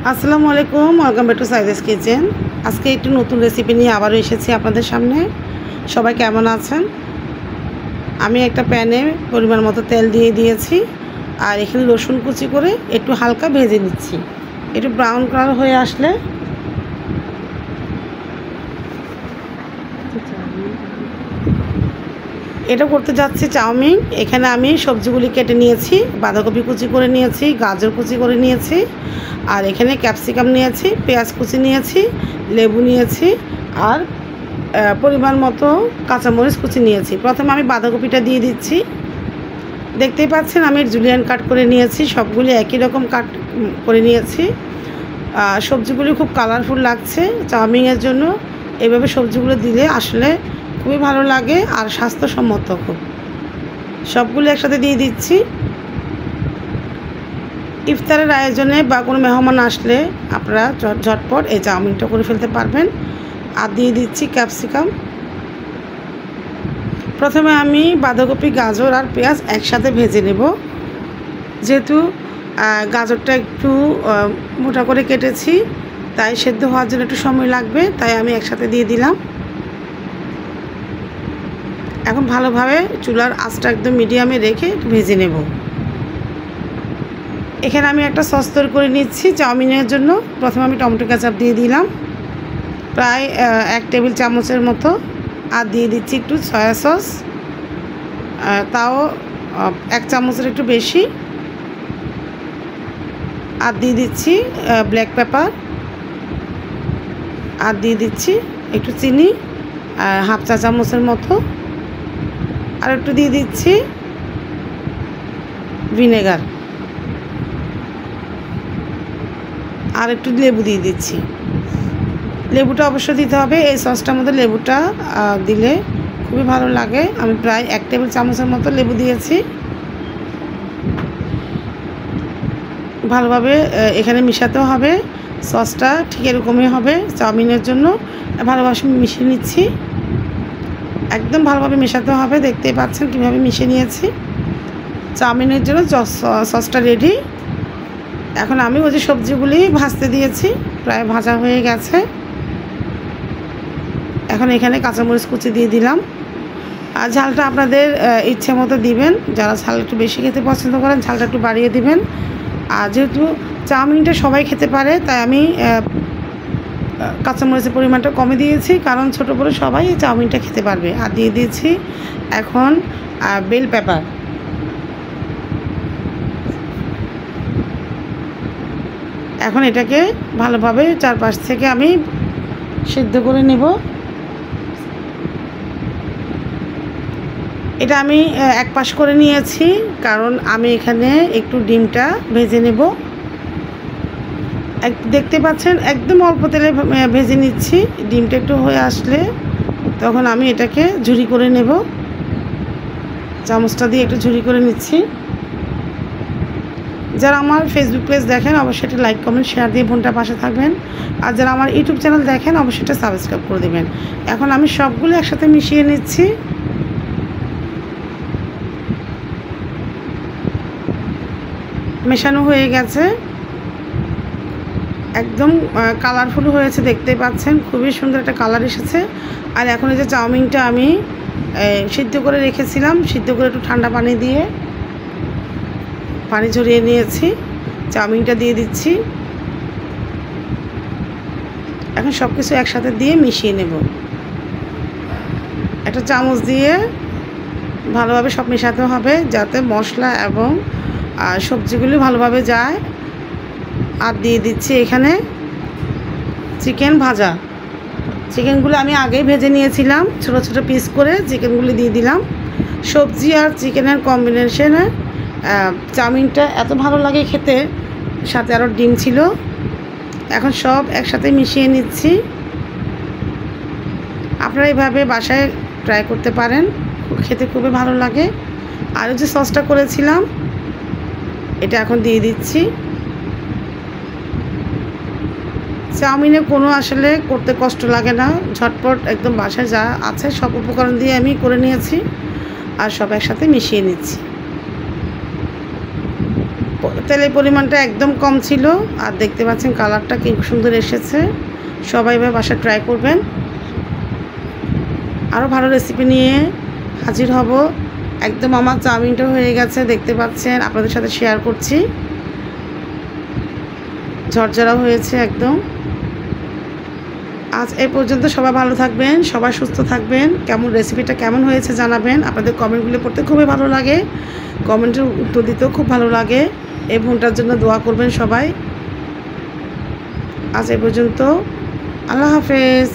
আসসালামু আলাইকুম, welcome back to সাইদেস kitchen. আজকে একটু নতুন রেসিপি নিয়ে আবারও এসেছি আপনাদের সামনে। সবাই কেমন আছেন? আমি একটা প্যানে পরিমাণ মতো তেল দিয়ে দিয়েছি, আর এখানে রসুন কুচি করে একটু হালকা ভেজে নিচ্ছি। একটু ব্রাউন কালার হয়ে আসলে এটা করতে যাচ্ছি চাউমিন। এখানে আমি সবজিগুলি কেটে নিয়েছি, বাঁধাকপি কুচি করে নিয়েছি, গাজর কুচি করে নিয়েছি, আর এখানে ক্যাপসিকাম নিয়েছি, পেঁয়াজ কুচি নিয়েছি, লেবু নিয়েছি, আর পরিমাণ মতো কাঁচামরিচ কুচি নিয়েছি। প্রথমে আমি বাঁধাকপিটা দিয়ে দিচ্ছি। দেখতেই পাচ্ছেন আমি জুলিয়ান কাট করে নিয়েছি, সবগুলি একই রকম কাট করে নিয়েছি। সবজিগুলি খুব কালারফুল লাগছে চাউমিনের জন্য। এভাবে সবজিগুলো দিলে আসলে খুবই ভালো লাগে আর স্বাস্থ্যসম্মত খুব। সবগুলো একসাথে দিয়ে দিচ্ছি। ইফতারের আয়োজনে বা কোনো মেহমান আসলে আপনারা ঝটপট এই চাউমিনটা করে ফেলতে পারবেন। আর দিয়ে দিচ্ছি ক্যাপসিকাম। প্রথমে আমি বাঁধাকপি, গাজর আর পেঁয়াজ একসাথে ভেজে নেব। যেহেতু গাজরটা একটু মোটা করে কেটেছি, তাই সেদ্ধ হওয়ার জন্য একটু সময় লাগবে, তাই আমি একসাথে দিয়ে দিলাম। এখন ভালোভাবে চুলার আঁচটা একদম মিডিয়ামে রেখে ভেজে নেব। এখানে আমি একটা সস তৈরি করে নিচ্ছি চাউমিনের জন্য। প্রথমে আমি টমেটো কেচাপ দিয়ে দিলাম প্রায় 1 টেবিল চামচের মতো, আর দিয়ে দিচ্ছি একটু সয়া সস, তাও 1 চামচের একটু বেশি, আর দিয়ে দিচ্ছি ব্ল্যাক পেপার, আর দিয়ে দিচ্ছি একটু চিনি 1/2 চা চামচের মতো, আর একটু দিয়ে দিচ্ছি ভিনেগার, আর একটু লেবু দিয়ে দিচ্ছি। লেবুটা অবশ্যই দিতে হবে, এই সসটার মধ্যে লেবুটা দিলে খুবই ভালো লাগে। আমি প্রায় 1 টেবিল চামচের মতো লেবু দিয়েছি। ভালোভাবে এখানে মিশাতে হবে। সসটা ঠিক এরকমই হবে চাউমিনের জন্য। ভালোভাবে মিশিয়ে নিচ্ছি, একদম ভালোভাবে মেশাতে হবে। দেখতেই পাচ্ছেন কীভাবে মিশিয়ে নিয়েছি। চাউমিনের জন্য সসটা রেডি। এখন আমি ওই যে সবজিগুলি ভাজতে দিয়েছি, প্রায় ভাজা হয়ে গেছে। এখন এখানে কাঁচামরিচ কুচি দিয়ে দিলাম। আর ঝালটা আপনাদের ইচ্ছে মতো দিবেন। যারা ঝাল একটু বেশি খেতে পছন্দ করেন ঝালটা একটু বাড়িয়ে দিবেন। আর যেহেতু চাউমিনটা সবাই খেতে পারে, তাই আমি কাঁচামরিচের পরিমাণটা কমে দিয়েছি, কারণ ছোটো বড়ো সবাই এই চাউমিনটা খেতে পারবে। আর দিয়ে দিয়েছি এখন বেল পেপার। এখন এটাকে ভালোভাবে চারপাশ থেকে আমি সিদ্ধ করে নেব। এটা আমি এক পাশ করে নিয়েছি, কারণ আমি এখানে একটু ডিমটা ভেজে নেব। দেখতে পাচ্ছেন একদম অল্প তেলে ভেজে নিচ্ছি। ডিমটা একটু হয়ে আসলে তখন আমি এটাকে ঝুরি করে নেব। চামচটা দিয়ে একটু ঝুরি করে নিচ্ছি। যারা আমার ফেসবুক পেজ দেখেন অবশ্যই এটা লাইক, কমেন্ট, শেয়ার দিয়ে বোনটার পাশে থাকবেন। আর যারা আমার ইউটিউব চ্যানেল দেখেন অবশ্যই এটা সাবস্ক্রাইব করে দেবেন। এখন আমি সবগুলো একসাথে মিশিয়ে নিচ্ছি। মেশানো হয়ে গেছে, একদম কালারফুল হয়েছে, দেখতে পাচ্ছেন খুবই সুন্দর একটা কালার এসেছে। আর এখন এই যে চাউমিনটা আমি সিদ্ধ করে রেখেছিলাম, সিদ্ধ করে একটু ঠান্ডা পানি দিয়ে পানি ঝরিয়ে নিয়েছি, চাউমিনটা দিয়ে দিচ্ছি। এখন সব কিছু একসাথে দিয়ে মিশিয়ে নেব। একটা চামচ দিয়ে ভালোভাবে সব মেশাতে হবে, যাতে মশলা এবং সবজিগুলি ভালোভাবে যায়। আর দিয়ে দিচ্ছি এখানে চিকেন ভাজা। চিকেনগুলো আমি আগেই ভেজে নিয়েছিলাম, ছোট ছোট পিস করে চিকেনগুলি দিয়ে দিলাম। সবজি আর চিকেনের কম্বিনেশনে চাউমিনটা এত ভালো লাগে খেতে, সাথে আরও ডিম ছিল। এখন সব একসাথে মিশিয়ে নিচ্ছি। আপনারা এইভাবে বাসায় ট্রাই করতে পারেন, খেতে খুবই ভালো লাগে। আর যে সসটা করেছিলাম এটা এখন দিয়ে দিচ্ছি। চাউমিনে কোনো আসলে করতে কষ্ট লাগে না, ঝটপট একদম বাসায় যা আছে সব উপকরণ দিয়ে আমি করে নিয়েছি, আর সব একসাথে মিশিয়ে নিচ্ছি। তেলের পরিমাণটা একদম কম ছিল। আর দেখতে পাচ্ছেন কালারটা কি সুন্দর এসেছে। সবাই এবার বাসায় ট্রাই করবেন। আরও ভালো রেসিপি নিয়ে হাজির হব। একদম আমার চাউমিনটা হয়ে গেছে, দেখতে পাচ্ছেন, আপনাদের সাথে শেয়ার করছি। ঝরঝরা হয়েছে একদম। আজ এই পর্যন্ত। সবাই ভালো থাকবেন, সবাই সুস্থ থাকবেন। রেসিপিটা কেমন হয়েছে জানাবেন। আপনাদের কমেন্টগুলো পড়তে খুবই ভালো লাগে, কমেন্টের উত্তর দিতেও খুব ভালো লাগে। এই বোনটার জন্য দোয়া করবেন সবাই। আজ এই পর্যন্ত। আল্লাহ হাফেজ।